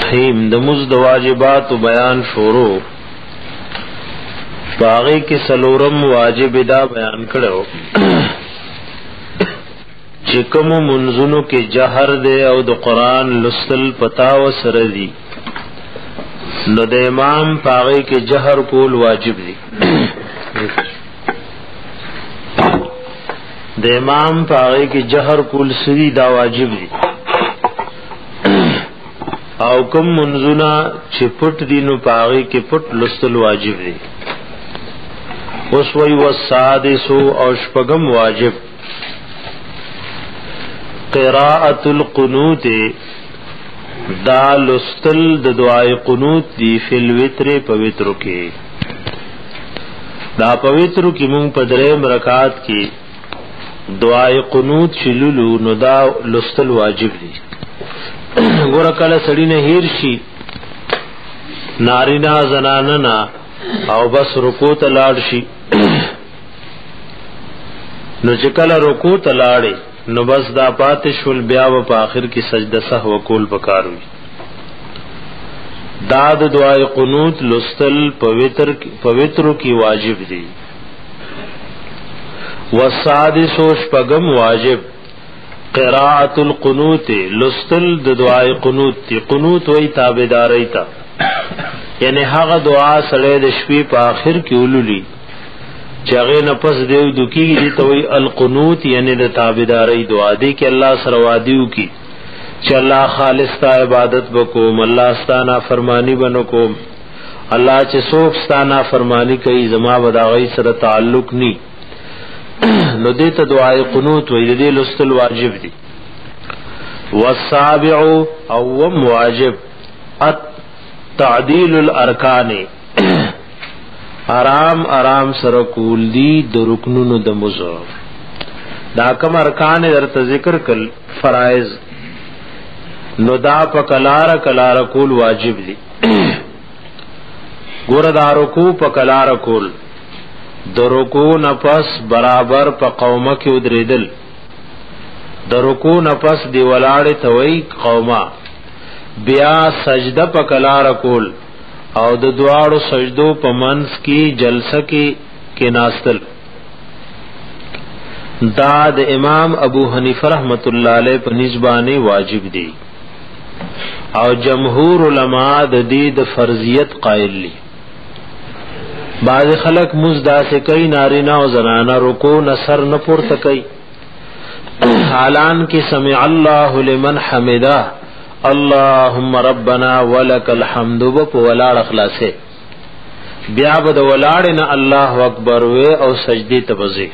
الرحیم د مزد واجبات بیان شروع باغی کی سلورم واجب دا بیان کړو چې کوم منځونو کې جهر دی او د قران لستل پتا و سره دی نو د امام باغی کې جهر کول واجب دی د امام باغی کې جهر کول سری دا واجب دی او کوم منځونه چې پټ دینو باغی کې پټ لستل واجب دی اوس وی والسادس او شپږم واجب قراءة القنوت دا لستل د دعای قنوت دی فی الوتر پوتر کې دا پوتر کې مونږ په دریم رکعات کې دعای قنوت شلولو نو دا لستل واجب دی ګور کله سړی نه هیر شي نارینا زناننا او بس رکوع ته لاړ شي نو چې کله رکوع ته لاړې نو بس دا پاتې شول بیا په آخر کې سجده سهو کول پکاروي دا د دعای قنوت لستل پوتر کی واجب دی والسادس شپږم واجب قراءة القنوت لستل د دعای قنوت تی قنوت وی تابعداري تا یعنی هغه دعا سره د شپې په آخر کې ولولي چاغه نفس دیو دکیږي دي ته وی القنوت یعنی د تابعداري دعا دی کې الله سره وادیو کی چې الله خالص تا عبادت وکوم الله ستانا فرمانی بنکوم الله چې څوک ستانا فرمانی کوي زما وداغي سره تعلق ني نو دې ته دعای قنوت وی دې لستل واجب دي والسابع او واجب تعدیل الارکان آرام سره کول دي د رکنونو د مزو دا کوم ارکان درته ذکر کل فرائض نو دا په کلار کول واجب دي ګور دا رکوع په کلار کول د رکوع نفس برابر په قومه کې ودریدل د رکوع نفس دی ولاړې توي قومه بیا سجده په کلار کول او د دواړو سجدو په منځ کې جلسه کې ناستل دا د امام ابو حنیفه رحمت الله علیه په نسبانه واجب دی او جمهور علما د دې د فرضیت قائل دي بعض خلق مزدا سے کئی نارینا و زنانا رکو نصر نہ پورته کئی حالان کی سمع اللہ لمن حمدہ اللهم ربنا ولک الحمد ولاړ اخلاصه بیا بد ولاړ نه الله اکبر و او سجدی تبزی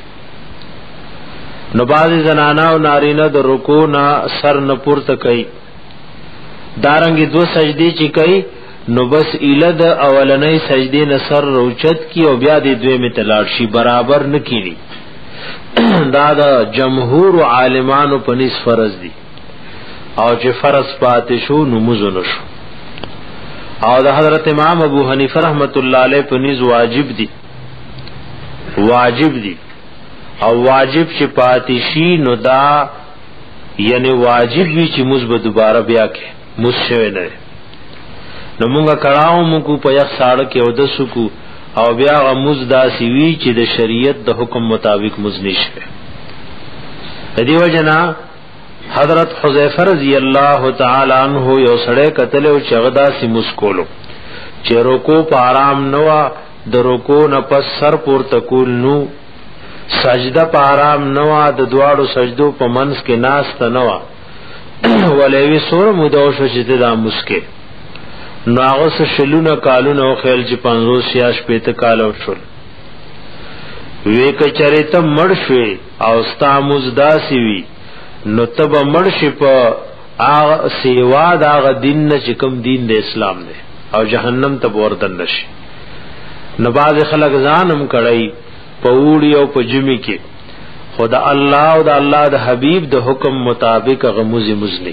نو باز زنانا او نارینا د رکوع نه سر نه پورته کوي دارنګي دو سجدی چې کوي نو بس الد اولنۍ سجدی نه سر روچت کی او بیا د دوی متلاړ شي برابر نه کیږي دا د جمهور عالمانو په نس فرض دي او چې فرض پاتې شو نماز نشو او د حضرت امام ابو حنیفه رحمت الله علیه په نس واجب دي او واجب چې پاتې شي نو دا یعنی واجب وی چې مثبت دوباره بیا کې مشوي نه نو مونږه کړهو موږ په یو ساړه کې او د سکو او بیا غموز داسي وی چې د شریعت د حکم مطابق مزنیش ده دیو جنا حضرت حذیفه رضی اللہ تعالی عنہ یو سړی قتل او چغدا سی مسکولو چې رکوع په آرام نوا د رکوع نه پس سر پور تکول نو سجده په آرام نوا د دواړو سجدو په منځ کې ناس ته نوا ولوی سور مودو شو چې دا مسکه ناغس شلونه کالونه او خیل چې 500 پته کال او شول وی کچره ته مړ شوي او ستا مزداسي وی نو تب مرشی پا سیوا داغ دین نچی کم دین د اسلام دے او جہنم تب وردن نشی نباز خلق زانم کڑی پا اوڑی او پا جمی کی خدا اللہ او دا اللہ دا حبیب دا حکم مطابق غموزی مزلی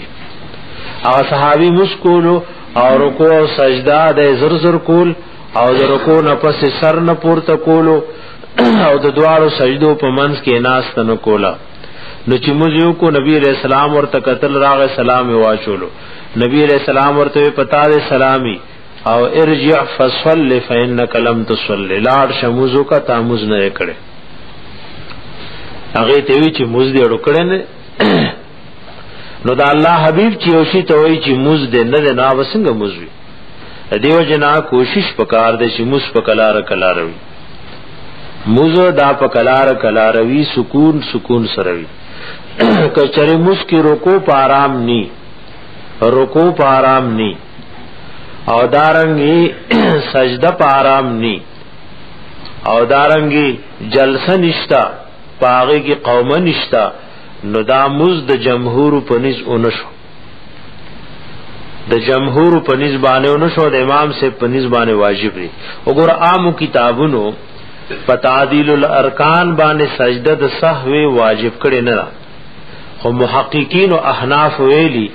او صحابی مسکولو او رکو او سجدہ دا زرزر کول او دا رکو نپس سر نپور تکولو او دا دوارو سجدو پا منز کی ناست نکولا نو چې موږ یو کو نبی علیہ السلام ورته قتل راغ سلام واچولو نبی علیہ السلام ورته پتا دے سلامی او ارجع فصل فانك لم تصلي لاړ شموزو کا تاموز نه کړي هغه ته وی چې موز دې ورکړي نه نو دا الله حبیب چې اوشي ته وی چې موز دې نه نه وسنګ موز وی دیو جنا کوشش پکار دې چې موز پکلار کلاروي موز دا پکلار کلاروي سکون سروي کچره موز کی رکوع په آرام ني رکوع په آرام ني او دارنگی سجدہ پا آرام نی او دارنگی جلسہ نشتا پاغی کی قوم نشتا نو دا مز د جمهور پنیز اونشو د جمهور پنیز بانے اونشو د امام سے پنیز بانے واجب ری اگر عامو کتابونو پتعدیل الارکان بانے سجدہ د سہوی واجب کڑی نرا خو محققین و احناف ویلی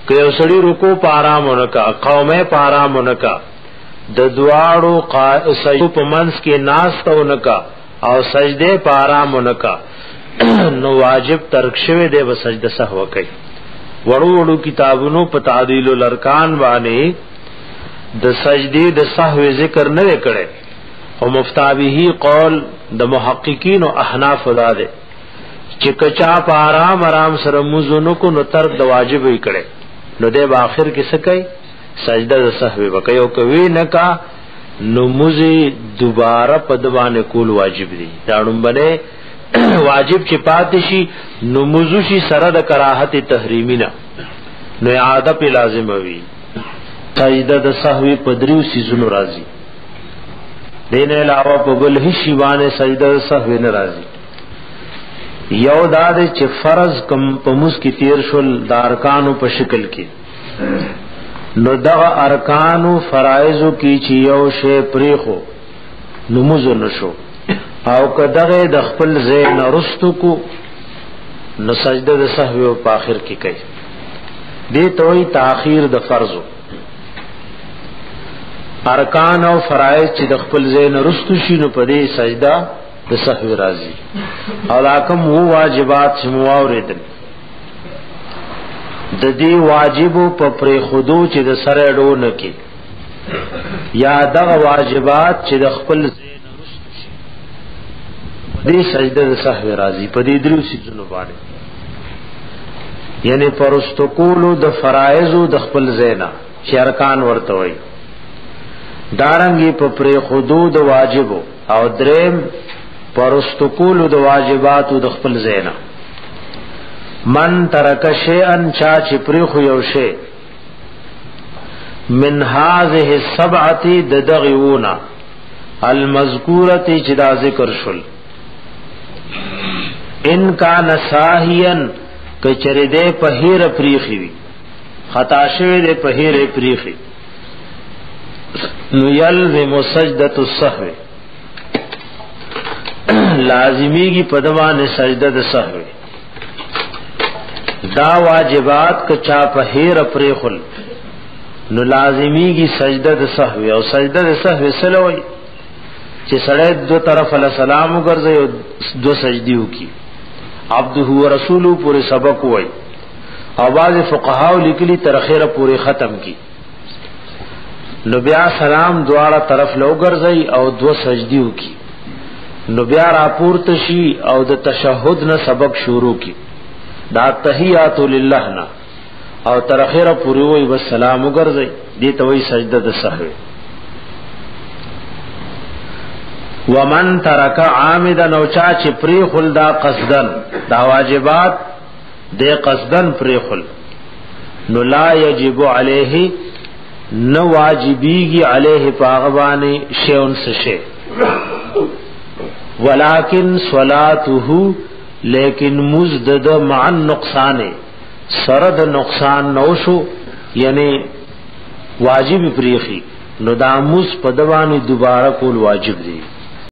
کہ یو سړی رکوع په آرام ونکا قومه په آرام ونکا د دواړو سجدو په منځ کې ناست ونکا او سجده په آرام ونکا نو واجب ترک شوی دی و سجده سهو کوي وړو کتابونو په تعدیل الارکان باندې د سجدي د سهو ذکر نه کړي او مفتابه قول د محققین او احناف داده چې کچا په آرام سره مزونو کو نو ترک د واجب وي کړي نو دے با آخر کی سکئی سجدہ دا سہوی بکئی او کوي نکا نو مزی دوبارہ پدوان کول واجب دی دانم بنے واجب چی پاتشی نو مزوشی سرد کراحت تحریمینا نو اعادہ پی لازم ہوئی سجدہ دا سہوی پدریو سیزنو رازی دین علاوہ پبل ہی شیوان سجدہ دا سہوی نرازی یو داد چې فرض کم پموس کی تیر شل د ارکانو په شکل کې نو دغه ارکانو فرایضو کی چې یو شی پریخو نموز نشو او کدغه د خپل زین رستو کو نو سجده د سهو په اخر کې کوي دې توي تاخير د فرضو ارکان او فرایض چې د خپل زین رستو شي نو په دې سجده د سهو راضی او لاکم وو واجبات چې مواوردل د دې واجبو په پر خودو چې د سره ډو نه کی یا دغه واجبات چې د خپل زین رسل شي دې سجده د سهو راضی په دې درو سيزونو باندې یعنی پرستقولو د فرایض د خپل زینا چې ارکان ورته وي دارنګي په پر خودو د واجبو او دریم پرستقول د واجبات د خپل زینا من ترک شیئا چا چې پری خو یو شی من هذه السبعه دغیونا المذکوره چې دا ذکر شول ان کان ساهیا کچری دې په هیر پریخي وي خطا شوی دې په هیر پریخي نو یلزم سجدۃ السهو لازمی کی پدوان سجدہ د سهو دا واجبات کچا په هیر پرخل نو لازمی کی سجدہ د سهو او سجدہ د سهو سلوي چې سړی دو طرف له سلام وګرځي او دو سجدیو کی عبده و رسوله پورې سبق وای او باز فقهاو لیکلي تر اخره پورې ختم کی نو بیا سلام دواړه طرف له وګرځي او دو سجدیو کی نو بیا را پورته شي او د تشهود نه سبق شروع کی دا تحیات لله نا او تر اخره پوری وای والسلام وګرځي دې ته وای سجده د سهو ومن ترک عامدا نو چا چې پری خل دا قصدن دا واجبات دې قصدن پری خل نو لا یجب علیه نو واجبیږي علیه پاغوانی شیون سشه ولکن صلاته لیکن مزدد مع النقصان سرد نقصان نوشو یعنی واجب پریخی نو دا مز پدوانی دوبارہ کول واجب دی